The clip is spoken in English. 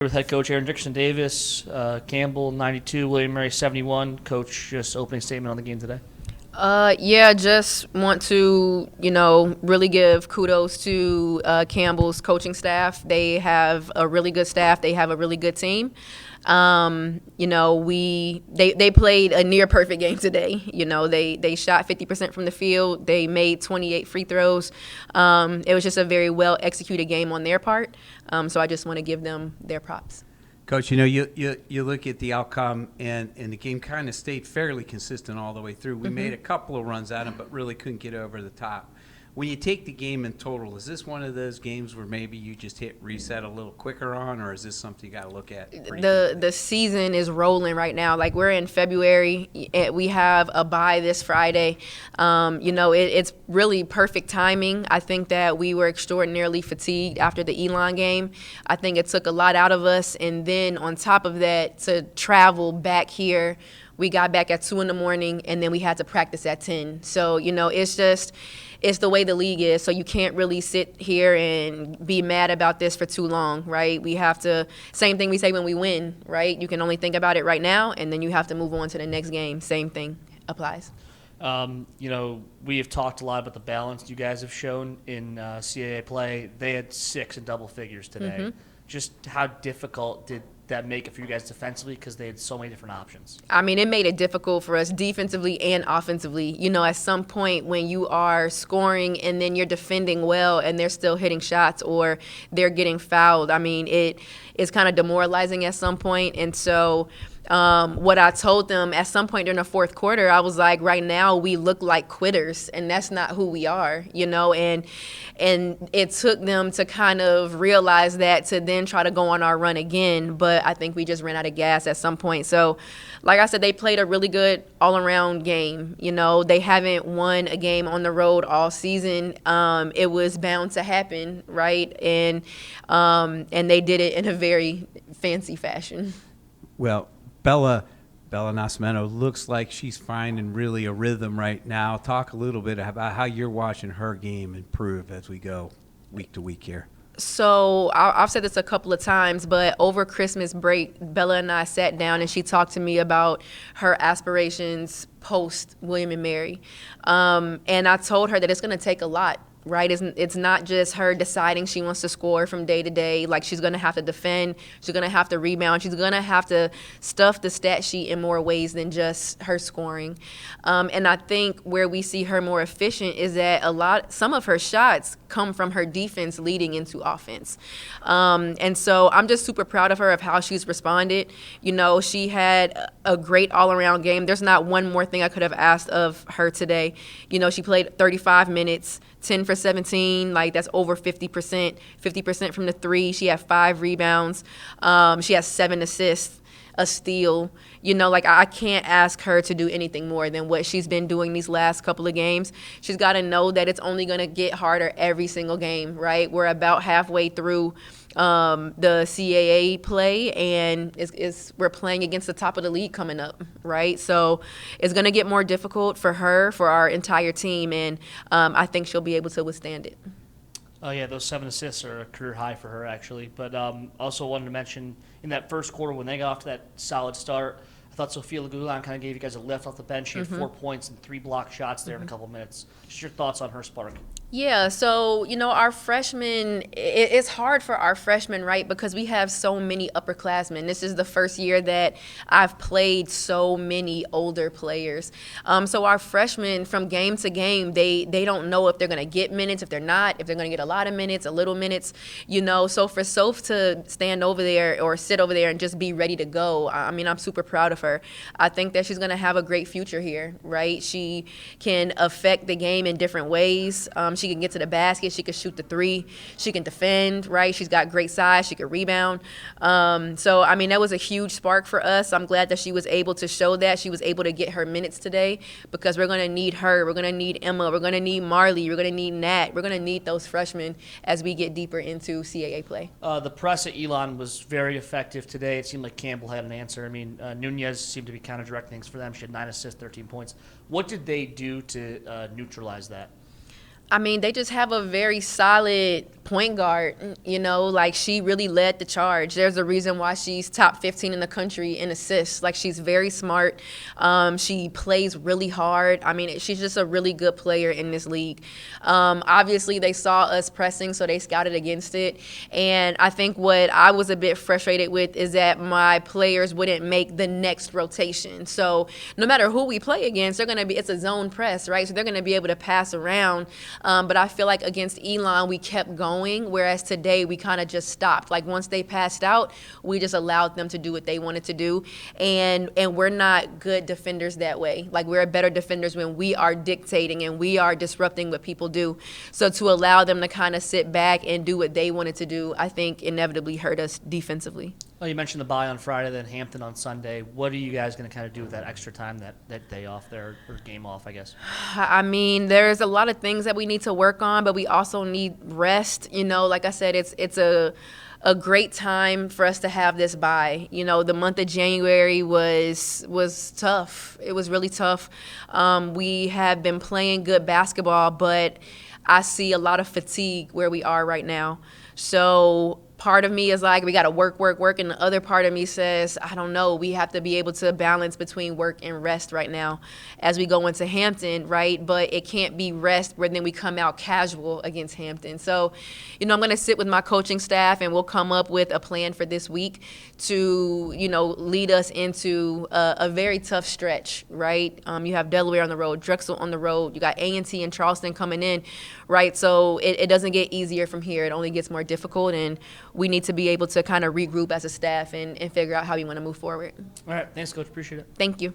With head coach Erin Dickerson Davis, Campbell 92, William Mary 71. Coach, just opening statement on the game today. Yeah, just want to, really give kudos to Campbell's coaching staff. They have a really good staff. They have a really good team. They played a near perfect game today. They shot 50% from the field. They made 28 free throws. It was just a very well executed game on their part. So I just want to give them their props. Coach, you look at the outcome, and the game kind of stayed fairly consistent all the way through. We made a couple of runs at them, but really couldn't get over the top. When you take the game in total, is this one of those games where maybe you just hit reset a little quicker on, or is this something you got to look at? The season is rolling right now. Like, we're in February. We have a bye this Friday. It's really perfect timing. I think that we were extraordinarily fatigued after the Elon game. I think it took a lot out of us. And then on top of that, to travel back here, we got back at 2 in the morning, and then we had to practice at 10. So, it's the way the league is, so you can't really sit here and be mad about this for too long, right? We have to, same thing we say when we win, right? You can only think about it right now, and then you have to move on to the next game. Same thing applies. We have talked a lot about the balance you guys have shown in CAA play. They had 6 in double figures today. Mm-hmm. Just how difficult did that make it for you guys defensively, because they had so many different options? I mean, it made it difficult for us defensively and offensively. At some point when you are scoring and then you're defending well and they're still hitting shots or they're getting fouled, I mean, it is kind of demoralizing at some point. And so what I told them at some point during the fourth quarter, I was like, right now we look like quitters, and that's not who we are, and it took them to kind of realize that, to then try to go on our run again. But I think we just ran out of gas at some point. So like I said, they played a really good all-around game. They haven't won a game on the road all season. It was bound to happen, right? And they did it in a very fancy fashion. Well, Bella Nascimento looks like she's finding really a rhythm right now. Talk a little bit about how you're watching her game improve as we go week to week here. So I've said this a couple of times, but over Christmas break, Bella and I sat down and she talked to me about her aspirations post William and Mary. And I told her that it's going to take a lot. Right? It's not just her deciding she wants to score from day to day. Like, she's going to have to defend. She's going to have to rebound. She's going to have to stuff the stat sheet in more ways than just her scoring. And I think where we see her more efficient is that some of her shots come from her defense leading into offense. And so I'm just super proud of her, of how she's responded. She had a great all-around game. There's not one more thing I could have asked of her today. She played 35 minutes. 10 for 17, like that's over 50%, 50% from the three. She had 5 rebounds. She has 7 assists, a steal. I can't ask her to do anything more than what she's been doing these last couple of games. She's got to know that it's only going to get harder every single game, right? We're about halfway through the CAA play, and we're playing against the top of the league coming up, right? So it's going to get more difficult for her, for our entire team, and I think she'll be able to withstand it. Oh, yeah, those 7 assists are a career high for her, actually. But also wanted to mention, in that first quarter when they got off to that solid start, I thought Sophia Lagulan kind of gave you guys a lift off the bench. She had 4 points and 3 block shots there in a couple of minutes. Just your thoughts on her spark? Yeah, so, our freshmen, it's hard for our freshmen, right, because we have so many upperclassmen. This is the first year that I've played so many older players. So our freshmen, from game to game, they don't know if they're going to get minutes, if they're not, if they're going to get a lot of minutes, a little minutes, So for Soph to stand over there or sit over there and just be ready to go, I mean, I'm super proud of her. I think that she's going to have a great future here, right? She can affect the game in different ways. She can get to the basket. She can shoot the 3. She can defend, right? She's got great size. She can rebound. So, I mean, that was a huge spark for us. I'm glad that she was able to show that. She was able to get her minutes today, because we're going to need her. We're going to need Emma. We're going to need Marley. We're going to need Nat. We're going to need those freshmen as we get deeper into CAA play. The press at Elon was very effective today. It seemed like Campbell had an answer. I mean, Nunez seemed to be kind of directing things for them. She had 9 assists, 13 points. What did they do to neutralize that? I mean, they just have a very solid point guard. Like she really led the charge. There's a reason why she's top 15 in the country in assists. Like she's very smart. She plays really hard. I mean, she's just a really good player in this league. Obviously, they saw us pressing, so they scouted against it. And I think what I was a bit frustrated with is that my players wouldn't make the next rotation. So no matter who we play against, it's a zone press, right? So they're going to be able to pass around. But I feel like against Elon, we kept going, whereas today we kind of just stopped. Like once they passed out, we just allowed them to do what they wanted to do. And we're not good defenders that way. Like we're better defenders when we are dictating and we are disrupting what people do. So to allow them to kind of sit back and do what they wanted to do, I think inevitably hurt us defensively. Well, you mentioned the bye on Friday, then Hampton on Sunday. What are you guys going to kind of do with that extra time, that day off there, or game off, I guess? I mean, there's a lot of things that we need to work on, but we also need rest. Like I said, it's a great time for us to have this bye. The month of January was tough. It was really tough. We have been playing good basketball, but I see a lot of fatigue where we are right now. So part of me is like, we got to work, and the other part of me says, I don't know, we have to be able to balance between work and rest right now as we go into Hampton, right? But it can't be rest where then we come out casual against Hampton. So, I'm going to sit with my coaching staff and we'll come up with a plan for this week to, lead us into a very tough stretch, right? You have Delaware on the road, Drexel on the road, you got A&T and Charleston coming in, right? So it doesn't get easier from here. It only gets more difficult, and we need to be able to kind of regroup as a staff and figure out how we want to move forward. All right. Thanks, Coach. Appreciate it. Thank you.